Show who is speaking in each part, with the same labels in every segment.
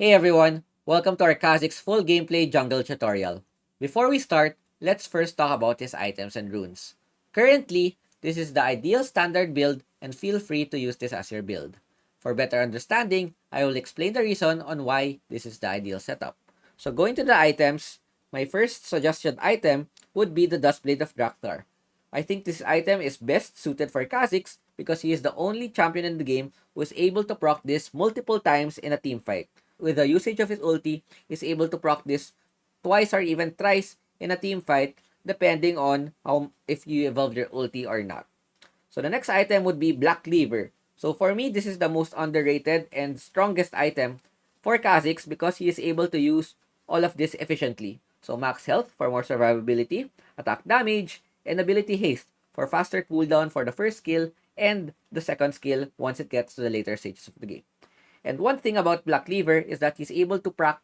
Speaker 1: Hey everyone, welcome to our Kha'Zix full gameplay jungle tutorial. Before we start, let's first talk about his items and runes. Currently, this is the ideal standard build and feel free to use this as your build. For better understanding, I will explain the reason on why this is the ideal setup. So going to the items, my first suggested item would be the Dustblade of Drakthar. I think this item is best suited for Kha'Zix because he is the only champion in the game who is able to proc this multiple times in a team fight. With the usage of his ulti, is able to proc this twice or even thrice in a team fight, depending on how if you evolve your ulti or not. So the next item would be Black Cleaver. So for me, this is the most underrated and strongest item for Kha'Zix because he is able to use all of this efficiently. So max health for more survivability, attack damage, and ability haste for faster cooldown for the first skill and the second skill once it gets to the later stages of the game. And one thing about Black Cleaver is that he's able to proc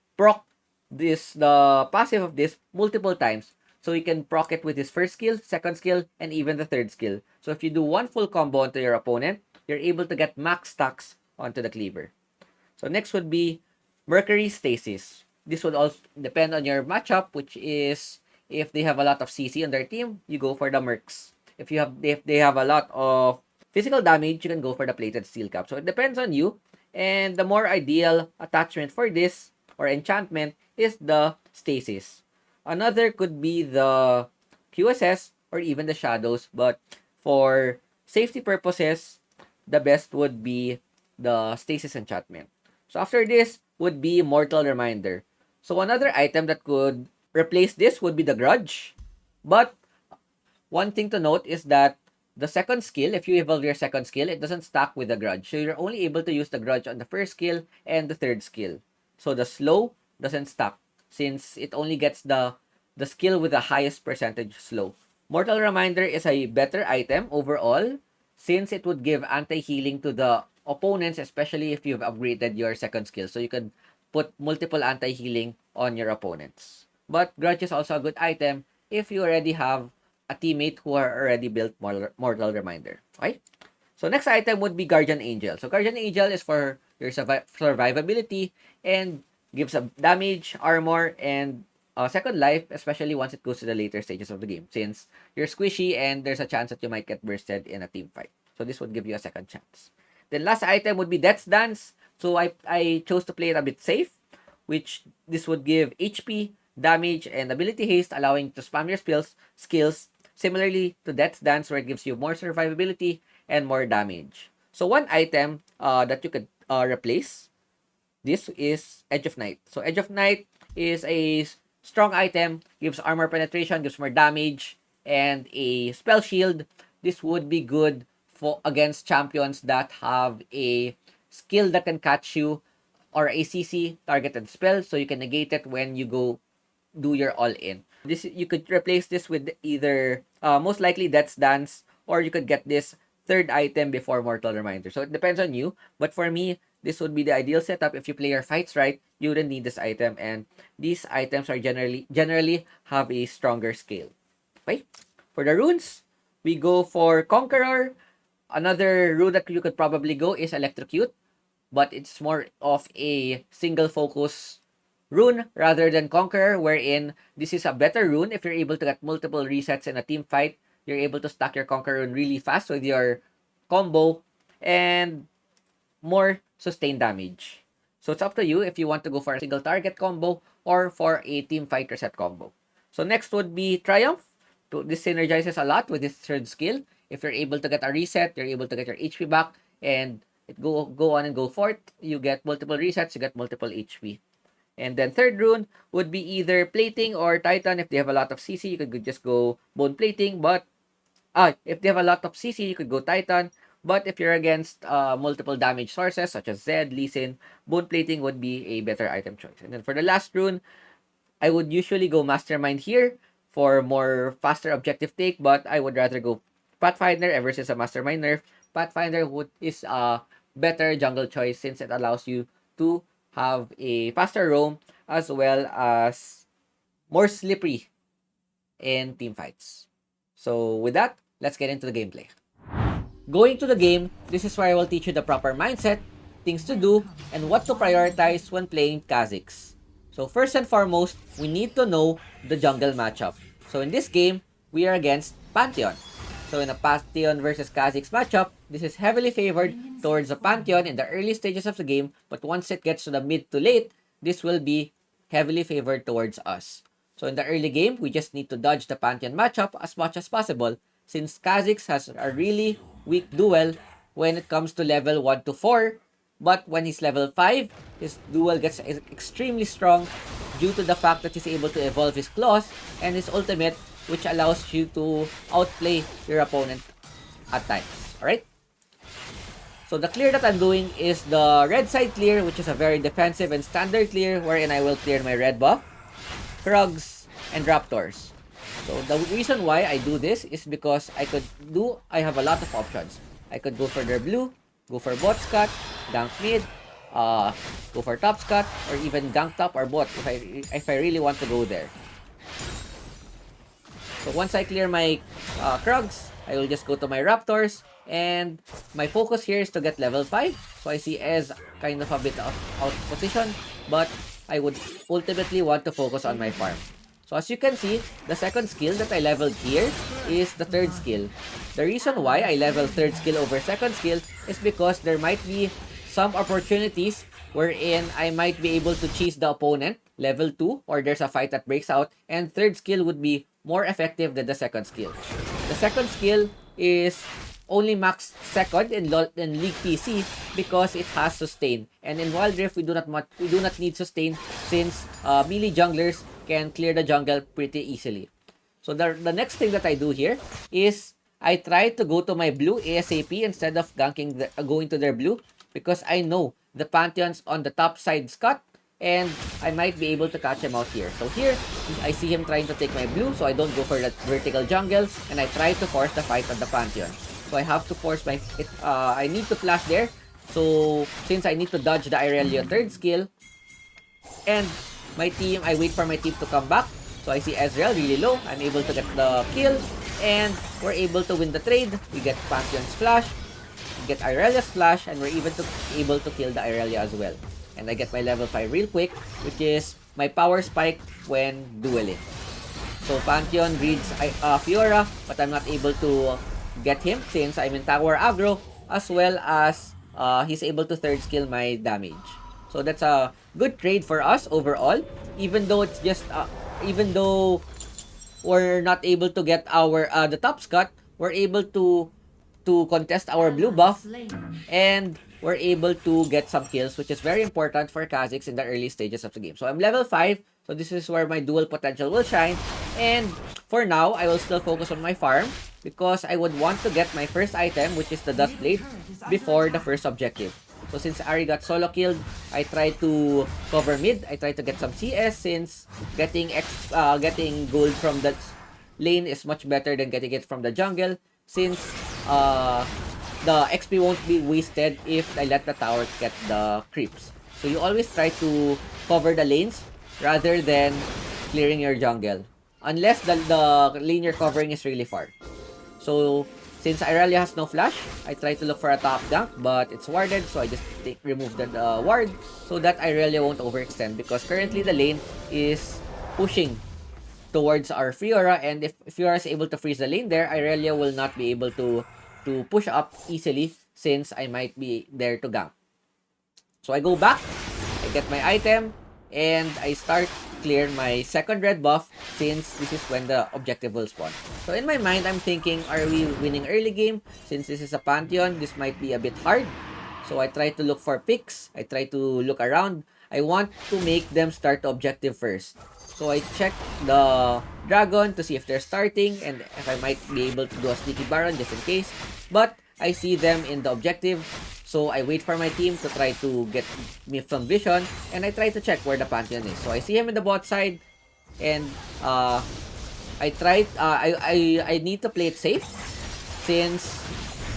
Speaker 1: the passive of this multiple times. So he can proc it with his first skill, second skill, and even the third skill. So if you do one full combo onto your opponent, you're able to get max stacks onto the cleaver. So next would be Mercury Stasis. This would also depend on your matchup, which is if they have a lot of CC on their team, you go for the Mercs. If they have a lot of physical damage, you can go for the Plated Steel Cap. So it depends on you. And the more ideal attachment for this or enchantment is the Stasis. Another could be the QSS or even the Shadows, but for safety purposes, the best would be the Stasis enchantment. So after this would be Mortal Reminder. So another item that could replace this would be the Grudge. But one thing to note is that the second skill, if you evolve your second skill, it doesn't stack with the Grudge. So you're only able to use the Grudge on the first skill and the third skill. So the slow doesn't stack since it only gets the skill with the highest percentage slow. Mortal Reminder is a better item overall since it would give anti-healing to the opponents, especially if you've upgraded your second skill. So you can put multiple anti-healing on your opponents. But Grudge is also a good item if you already have a teammate who are already built Mortal Reminder. Okay? So next item would be Guardian Angel. So Guardian Angel is for your survivability and gives a damage, armor, and second life, especially once it goes to the later stages of the game, since you're squishy and there's a chance that you might get bursted in a team fight. So this would give you a second chance. Then last item would be Death's Dance. So I chose to play it a bit safe, which this would give HP, damage, and ability haste, allowing to spam your skills, similarly to Death's Dance, where it gives you more survivability and more damage. So one item that you could replace this is Edge of Night. So Edge of Night is a strong item, gives armor penetration, gives more damage, and a spell shield. This would be good for against champions that have a skill that can catch you or a CC targeted spell, so you can negate it when you go do your all in. This you could replace this with either most likely Death's Dance, or you could get this third item before Mortal Reminder. So it depends on you, but for me, this would be the ideal setup. If you play your fights right, you wouldn't need this item, and these items are generally have a stronger scale. Okay? For the runes, we go for Conqueror. Another rune that you could probably go is Electrocute, but it's more of a single focus rune rather than Conqueror, wherein this is a better rune if you're able to get multiple resets in a team fight. You're able to stack your Conqueror rune really fast with your combo and more sustained damage. So it's up to you if you want to go for a single target combo or for a team fight reset combo. So next would be Triumph. This synergizes a lot with this third skill. If you're able to get a reset, you're able to get your HP back, and it go on and go forth. You get multiple resets, you get multiple HP. And then third rune would be either Plating or Titan. If they have a lot of CC, you could just go Bone Plating. But if they have a lot of CC, you could go Titan. But if you're against multiple damage sources such as Zed, Lee Sin, Bone Plating would be a better item choice. And then for the last rune, I would usually go Mastermind here for more faster objective take, but I would rather go Pathfinder ever since a Mastermind nerf. Pathfinder is a better jungle choice since it allows you to have a faster roam as well as more slippery in team fights. So with that, let's get into the gameplay. Going to the game, this is where I will teach you the proper mindset things to do, and what to prioritize when playing Kha'Zix. So first and foremost, we need to know the jungle matchup. So in this game, we are against Pantheon. So in a Pantheon versus Kha'Zix matchup, this is heavily favored towards the Pantheon in the early stages of the game, but once it gets to the mid to late, this will be heavily favored towards us. So in the early game, we just need to dodge the Pantheon matchup as much as possible, since Kha'Zix has a really weak duel when it comes to level 1 to 4, but when he's level 5, his duel gets extremely strong due to the fact that he's able to evolve his claws and his ultimate, which allows you to outplay your opponent at times. Alright? So the clear that I'm doing is the red side clear, which is a very defensive and standard clear, wherein I will clear my red buff, Krugs, and Raptors. So the reason why I do this is because I have a lot of options. I could go for their blue, go for bot scut, gank mid, go for top scut, or even gank top or bot if I really want to go there. So once I clear my Krugs, I will just go to my Raptors, and my focus here is to get level 5. So I see Ez kind of a bit out of position, but I would ultimately want to focus on my farm. So as you can see, the second skill that I leveled here is the third skill. The reason why I level third skill over second skill is because there might be some opportunities wherein I might be able to cheese the opponent level 2, or there's a fight that breaks out, and third skill would be more effective than the second skill. The second skill is only maxed second in League PC because it has sustain, and in Wild Rift we do not need sustain, since melee junglers can clear the jungle pretty easily. So the next thing that I do here is I try to go to my blue ASAP instead of going to their blue, because I know the Pantheon's on the top side scut, and I might be able to catch him out here. So here, I see him trying to take my blue, so I don't go for that vertical jungle, and I try to force the fight on the Pantheon. So I have to force I need to flash there. So since I need to dodge the Irelia third skill, and I wait for my team to come back. So I see Ezreal really low. I'm able to get the kill, and we're able to win the trade. We get Pantheon's flash, we get Irelia's flash, and we're even able to kill the Irelia as well. And I get my level 5 real quick, which is my power spike when dueling. So Pantheon reads Fiora, but I'm not able to get him since I'm in tower aggro, as well as he's able to third skill my damage. So that's a good trade for us overall, even though it's just even though we're not able to get our the top scut, we're able to contest our blue buff, and we're able to get some kills, which is very important for Kha'Zix in the early stages of the game. So I'm level 5, so this is where my dual potential will shine, and for now, I will still focus on my farm, because I would want to get my first item, which is the Dust Blade, before the first objective. So since Ari got solo killed, I try to cover mid, I try to get some CS, since getting gold from the lane is much better than getting it from the jungle, since the XP won't be wasted if I let the tower get the creeps. So you always try to cover the lanes rather than clearing your jungle, unless the lane you're covering is really far. So since Irelia has no flash, I try to look for a top gank, but it's warded, so I just remove the ward so that Irelia won't overextend, because currently the lane is pushing towards our Fiora, and if Fiora is able to freeze the lane there, Irelia will not be able to push up easily, since I might be there to gank. So I go back, I get my item, and I start clear my second red buff, since this is when the objective will spawn. So in my mind, I'm thinking, are we winning early game? Since this is a Pantheon, this might be a bit hard. So I try to look for picks, I try to look around. I want to make them start the objective first. So I check the dragon to see if they're starting, and if I might be able to do a sneaky baron just in case. But I see them in the objective, so I wait for my team to try to get me some vision, and I try to check where the Pantheon is. So I see him in the bot side, and I need to play it safe, since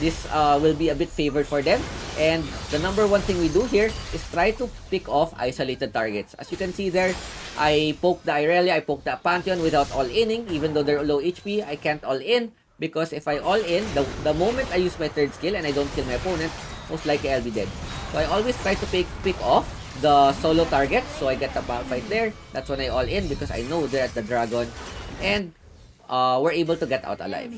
Speaker 1: this will be a bit favored for them. And the number one thing we do here is try to pick off isolated targets. As you can see there, I poke the Irelia, I poke the Pantheon without all-inning. Even though they're low HP, I can't all-in, because if I all-in, the moment I use my third skill and I don't kill my opponent, most likely I'll be dead. So I always try to pick off the solo target, so I get the fight there. That's when I all in because I know they're at the dragon, and we're able to get out alive.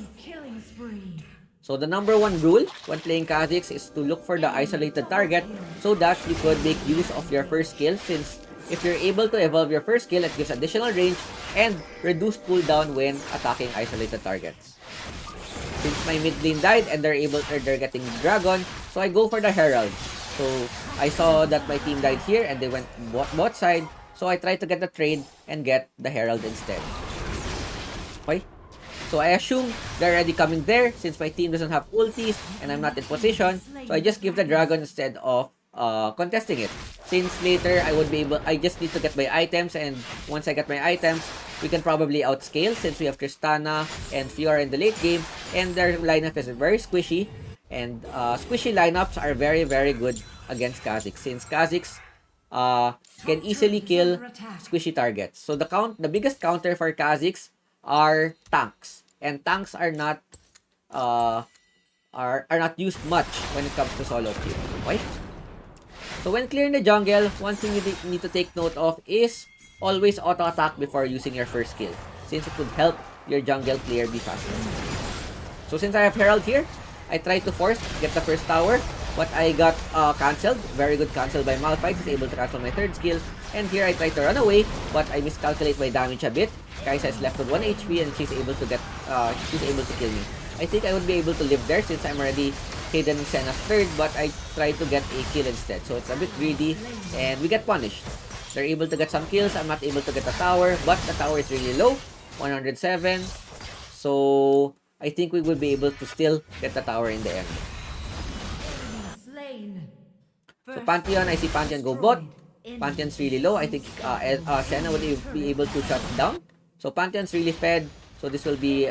Speaker 1: So the number one rule when playing Kha'Zix is to look for the isolated target so that you could make use of your first skill, since if you're able to evolve your first skill, it gives additional range and reduced cooldown when attacking isolated targets. Since my mid lane died and they're getting dragon, so I go for the Herald. So I saw that my team died here and they went bot side, so I tried to get the trade and get the Herald instead. Okay? So I assume they're already coming there since my team doesn't have ultis and I'm not in position. So I just give the dragon instead of contesting it. Since later I just need to get my items, and once I get my items, we can probably outscale since we have Tristana and Fiora in the late game, and their lineup is very squishy. And squishy lineups are very, very good against Kha'Zix, since Kha'Zix can easily kill squishy targets. So the biggest counter for Kha'Zix are tanks, and tanks are not used much when it comes to solo queue. Okay? So when clearing the jungle, one thing you need to take note of is always auto attack before using your first skill, since it would help your jungle clear be faster. So since I have Herald here, I try to get the first tower, but I got cancelled. Very good cancel by Malphite. He's able to cancel my third skill. And here I try to run away, but I miscalculate my damage a bit. Kai'Sa is left with 1 HP and she's able to kill me. I think I would be able to live there since I'm already hidden in Senna's third, but I try to get a kill instead. So it's a bit greedy and we get punished. They're able to get some kills. I'm not able to get the tower, but the tower is really low, 107. So I think we will be able to still get the tower in the end. So Pantheon, I see Pantheon go bot. Pantheon's really low. I think Senna would be able to shut down. So Pantheon's really fed. So this will be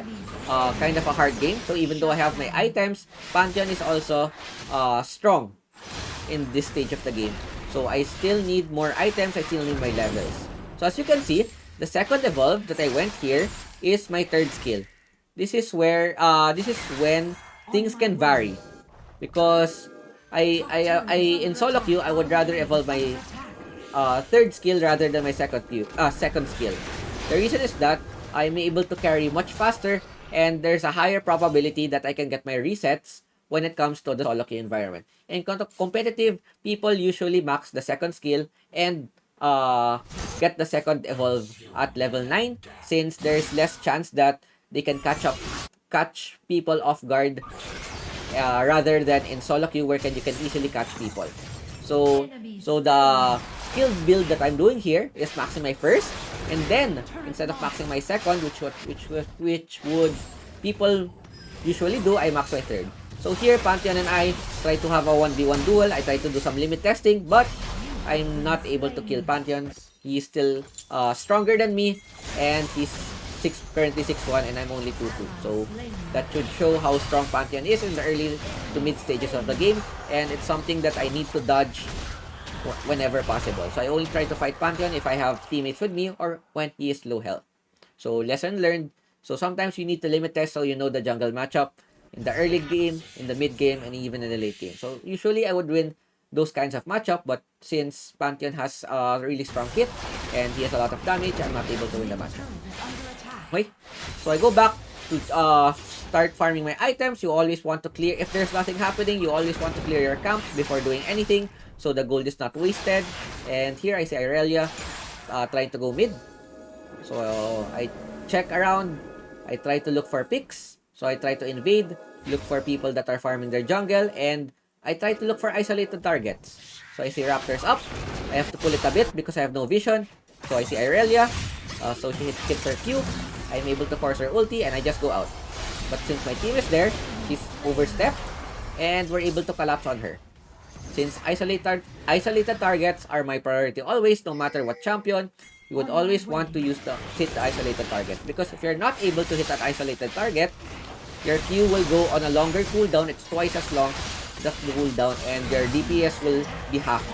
Speaker 1: kind of a hard game. So even though I have my items, Pantheon is also strong in this stage of the game. So I still need more items. I still need my levels. So as you can see, the second evolve that I went here is my third skill. This is when things can vary, because I in solo queue I would rather evolve my third skill rather than my second skill. The reason is that I'm able to carry much faster, and there's a higher probability that I can get my resets when it comes to the solo queue environment. In competitive, people usually max the second skill and get the second evolve at level 9, since there's less chance that they can catch people off guard, rather than in solo queue where you can easily catch people. So the skill build that I'm doing here is maxing my first, and then instead of maxing my second, which would people usually do, I max my third. So here, Pantheon and I try to have a 1v1 duel. I try to do some limit testing, but I'm not able to kill Pantheon. He's still stronger than me, and he's currently 6-1 and I'm only 2-2. So that should show how strong Pantheon is in the early to mid stages of the game, and it's something that I need to dodge whenever possible. So I only try to fight Pantheon if I have teammates with me or when he is low health. So lesson learned. So sometimes you need to limit test so you know the jungle matchup in the early game, in the mid game, and even in the late game. So usually I would win those kinds of matchup, but since Pantheon has a really strong kit and he has a lot of damage, I'm not able to win the matchup. Okay, so I go back to start farming my items. You always want to clear, if there's nothing happening, you always want to clear your camps before doing anything, so the gold is not wasted. And here I see Irelia trying to go mid. So I check around, I try to look for picks. So I try to invade, look for people that are farming their jungle, and I try to look for isolated targets. So I see Raptors up. I have to pull it a bit because I have no vision. So I see Irelia. So she hits her Q. I'm able to force her ulti and I just go out. But since my team is there, she's overstepped and we're able to collapse on her. Since isolated targets are my priority always, no matter what champion, you would always want to hit the isolated target. Because if you're not able to hit that isolated target, your Q will go on a longer cooldown. It's twice as long the cooldown, and your DPS will be half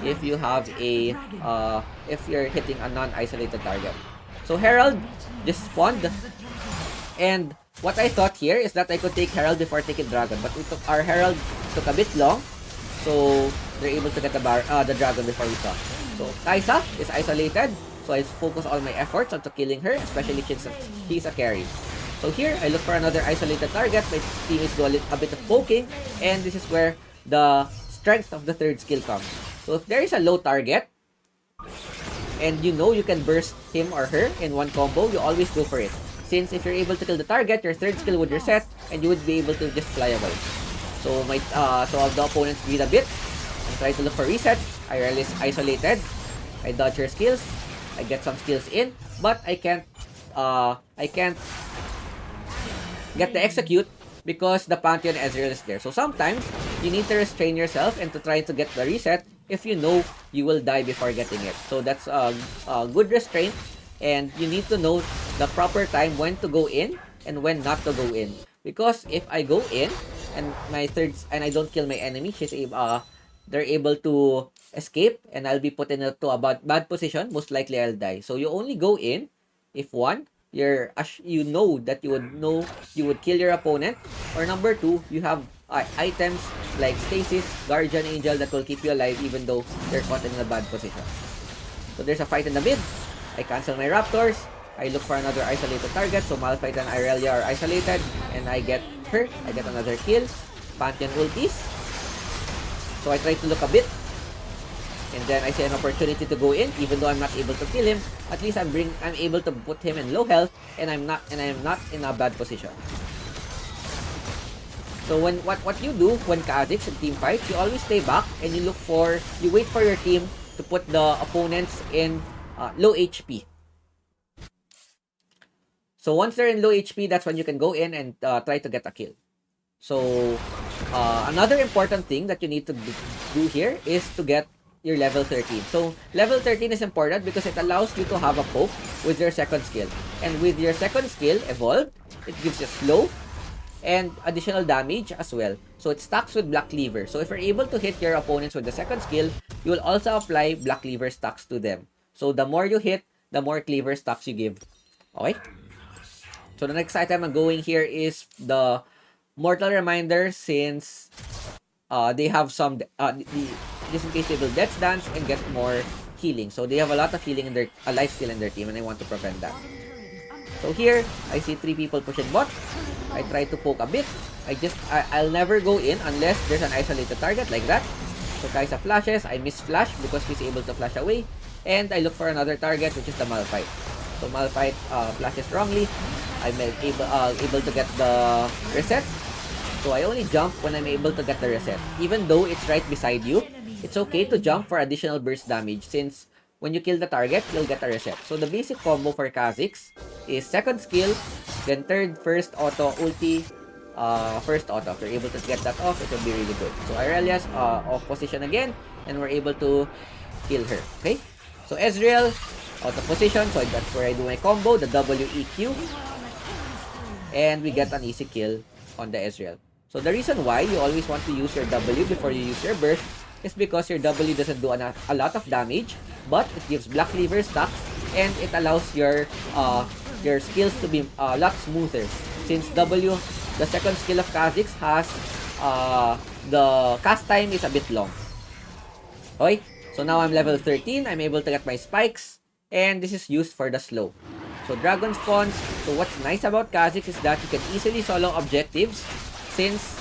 Speaker 1: if you have if you're hitting a non-isolated target. So Herald just spawned, and what I thought here is that I could take Herald before taking Dragon, but our Herald took a bit long, So they're able to get the dragon before we saw. So Kai'Sa is isolated. So I focus all my efforts onto killing her, especially since she's a carry. So here, I look for another isolated target. My teammates do a bit of poking, and this is where the strength of the third skill comes. So if there is a low target, and you know you can burst him or her in one combo, you always go for it. Since if you're able to kill the target, your third skill would reset, and you would be able to just fly away. So the opponents breathe a bit, and try to look for reset. IRL is isolated. I dodge her skills. I get some skills in, but I can't get the execute because the Pantheon Ezreal is there. So sometimes, you need to restrain yourself and to try to get the reset if you know you will die before getting it. So that's a good restraint, and you need to know the proper time when to go in and when not to go in. Because if I go in and I don't kill my enemy, they're able to escape and I'll be put into a bad position. Most likely I'll die. So you only go in if one, you know that you would kill your opponent, or number two, you have items like Stasis, Guardian Angel that will keep you alive even though they're caught in a bad position. So there's a fight in the mid. I cancel my Raptors. I look for another isolated target. So Malphite and Irelia are isolated, and I get her. I get another kill. Pantheon ultis. So I try to look a bit, and then I see an opportunity to go in, even though I'm not able to kill him. At least I'm able to put him in low health, and I'm not in a bad position. So what you do when Kha'Zix in team fight, you always stay back and you wait for your team to put the opponents in low HP. So once they're in low HP, that's when you can go in and try to get a kill. So another important thing that you need to do here is to get your level 13. So level 13 is important because it allows you to have a poke with your second skill. And with your second skill, Evolve, it gives you slow and additional damage as well. So it stacks with Black Cleaver. So if you're able to hit your opponents with the second skill, you will also apply Black Cleaver stacks to them. So the more you hit, the more Cleaver stacks you give. Okay? So the next item I'm going here is the Mortal Reminder, since they have some just in case they will Death's Dance and get more healing. So they have a lot of healing in their life steal in their team, and I want to prevent that. So here, I see 3 people pushing bot. I try to poke a bit. I'll never go in unless there's an isolated target like that. So Kai'Sa flashes. I miss flash because he's able to flash away. And I look for another target, which is the Malphite. So Malphite flashes wrongly. I'm able to get the reset. So I only jump when I'm able to get the reset. Even though it's right beside you, it's okay to jump for additional burst damage, since when you kill the target, you'll get a reset. So the basic combo for Kha'Zix is second skill, then third, first auto, ulti, first auto. If you're able to get that off, it will be really good. So Irelia's off position again, and we're able to kill her. Okay? So Ezreal, out of position, so that's where I do my combo, the WEQ. And we get an easy kill on the Ezreal. So the reason why you always want to use your W before you use your burst is because your W doesn't do a lot of damage, but it gives Black Cleaver stacks, and it allows your skills to be a lot smoother. Since W, the second skill of Kha'Zix, has the cast time is a bit long. Okay? So now I'm level 13, I'm able to get my spikes, and this is used for the slow. So Dragon spawns. So what's nice about Kha'Zix is that you can easily solo objectives, since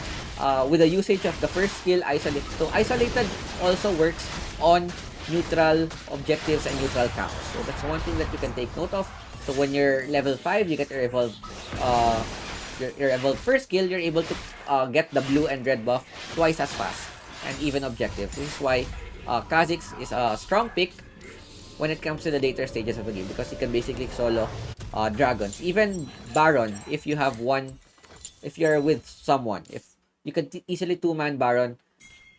Speaker 1: with the usage of the first skill, Isolate. So Isolated also works on neutral objectives and neutral camps. So that's one thing that you can take note of. So when you're level 5, you get your Evolve, your Evolve first skill, you're able to get the blue and red buff twice as fast, and even objectives. This is why Kha'Zix is a strong pick when it comes to the later stages of the game, because you can basically solo dragons, even Baron, if you have one, if you're with someone, if you can easily 2-man Baron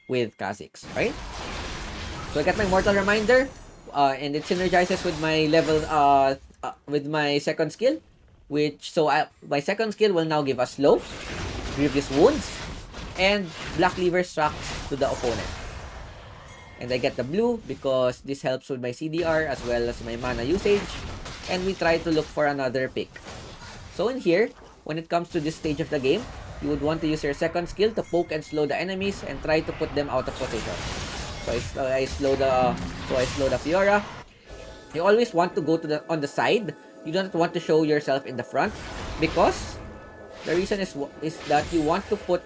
Speaker 1: with Kha'Zix, right? So I got my Mortal Reminder, and it synergizes with my level, with my second skill, my second skill will now give us slow, grievous wounds, and Black Cleaver stacks to the opponent. And I get the blue because this helps with my CDR as well as my mana usage. And we try to look for another pick. So in here, when it comes to this stage of the game, you would want to use your second skill to poke and slow the enemies and try to put them out of position. So I slow the Fiora. You always want to go to on the side. You don't want to show yourself in the front because the reason is that you want to put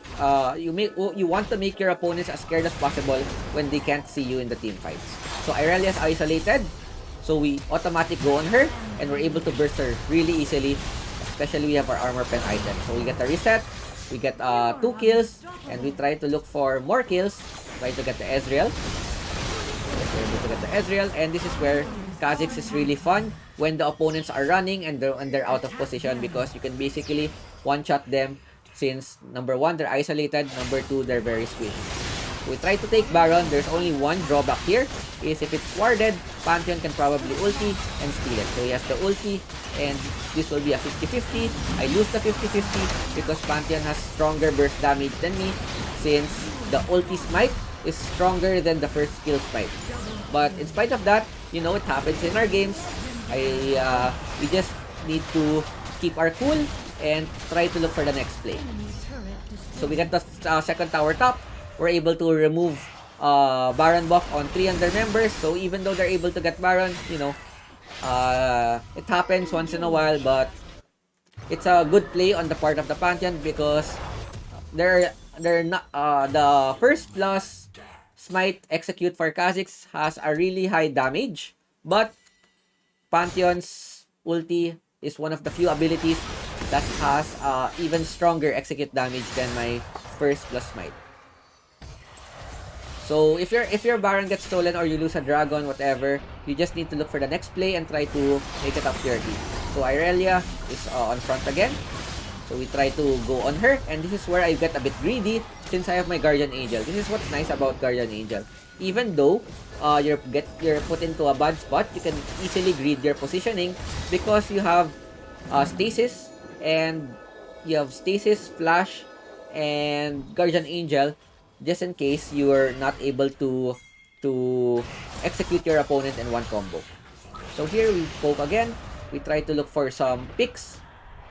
Speaker 1: you want to make your opponents as scared as possible when they can't see you in the team fights. So Irelia is isolated, so we automatic go on her and we're able to burst her really easily. Especially we have our armor pen item. So we get a reset, we get 2 kills, and we try to look for more kills. Try to get the Ezreal. We're able to get the Ezreal, and this is where Kha'Zix is really fun when the opponents are running and they're out of position because you can basically one-shot them since number 1, they're isolated, number 2, they're very squishy. We try to take Baron. There's only one drawback here is if it's warded, Pantheon can probably ulti and steal it. So he has the ulti and this will be a 50-50. I lose the 50-50 because Pantheon has stronger burst damage than me since the ulti smite is stronger than the first skill smite. But in spite of that, you know, it happens in our games. We just need to keep our cool and try to look for the next play. So we get the second tower top. We're able to remove Baron buff on 3 other members. So even though they're able to get Baron, you know, it happens once in a while, but it's a good play on the part of the Pantheon because they're not the first plus smite execute for Kha'Zix has a really high damage, but Pantheon's ulti is one of the few abilities that has even stronger execute damage than my first plus smite. So if your Baron gets stolen or you lose a dragon, whatever, you just need to look for the next play and try to make it up to your team. So Irelia is on front again. So we try to go on her, and this is where I get a bit greedy since I have my Guardian Angel. This is what's nice about Guardian Angel. Even though you're put into a bad spot, you can easily greed your positioning because you have stasis flash, and Guardian Angel, just in case you are not able to execute your opponent in one combo. So here we poke again. We try to look for some picks.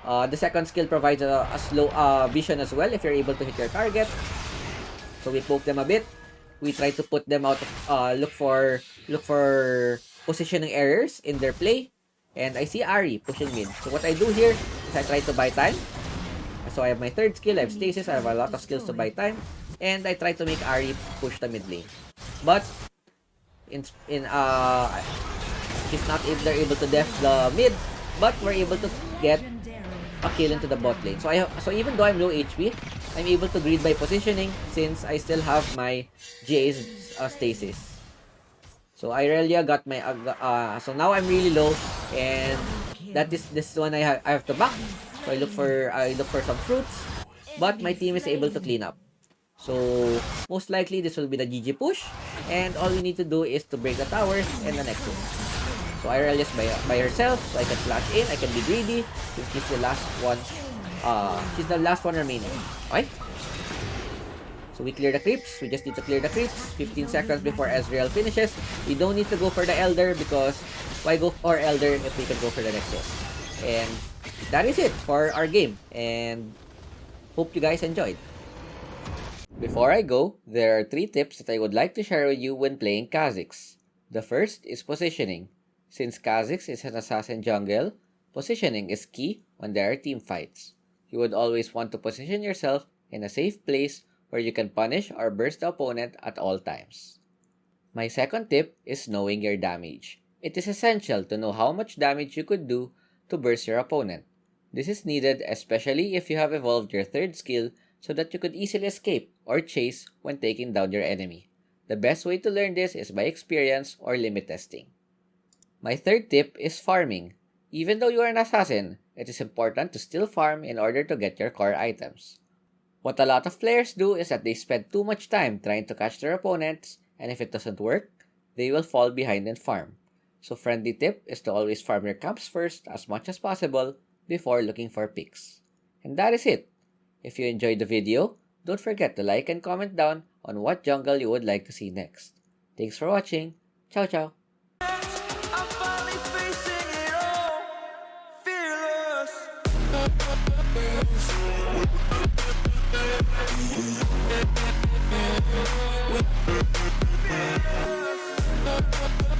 Speaker 1: The second skill provides a slow vision as well if you're able to hit your target. So we poke them a bit. We try to put them out of look for positioning errors in their play. And I see Ahri pushing mid. So what I do here is I try to buy time. So I have my third skill, I have stasis, I have a lot of skills to buy time. And I try to make Ahri push the mid lane. But they're able to def the mid, but we're able to get a kill into the bot lane. So even though I'm low HP, I'm able to greed by positioning since I still have my GA's stasis. So Irelia got my so now I'm really low, and this one I have to back. So I look for some fruits, but my team is able to clean up. So most likely this will be the GG push, and all we need to do is to break the towers and the next one. So Irelia is by herself, so I can flash in, I can be greedy since she's the last one. She's the last one remaining. Okay? So we clear the creeps. We just need to clear the creeps 15 seconds before Ezreal finishes. We don't need to go for the Elder because why go for Elder if we can go for the Nexus? And that is it for our game, and hope you guys enjoyed. Before I go, there are 3 tips that I would like to share with you when playing Kha'Zix. The first is positioning. Since Kha'Zix is an assassin jungle, positioning is key when there are team fights. You would always want to position yourself in a safe place where you can punish or burst the opponent at all times. My second tip is knowing your damage. It is essential to know how much damage you could do to burst your opponent. This is needed especially if you have evolved your third skill so that you could easily escape or chase when taking down your enemy. The best way to learn this is by experience or limit testing. My third tip is farming. Even though you are an assassin, it is important to still farm in order to get your core items. What a lot of players do is that they spend too much time trying to catch their opponents, and if it doesn't work, they will fall behind in farm. So friendly tip is to always farm your camps first as much as possible before looking for picks. And that is it. If you enjoyed the video, don't forget to like and comment down on what jungle you would like to see next. Thanks for watching. Ciao ciao.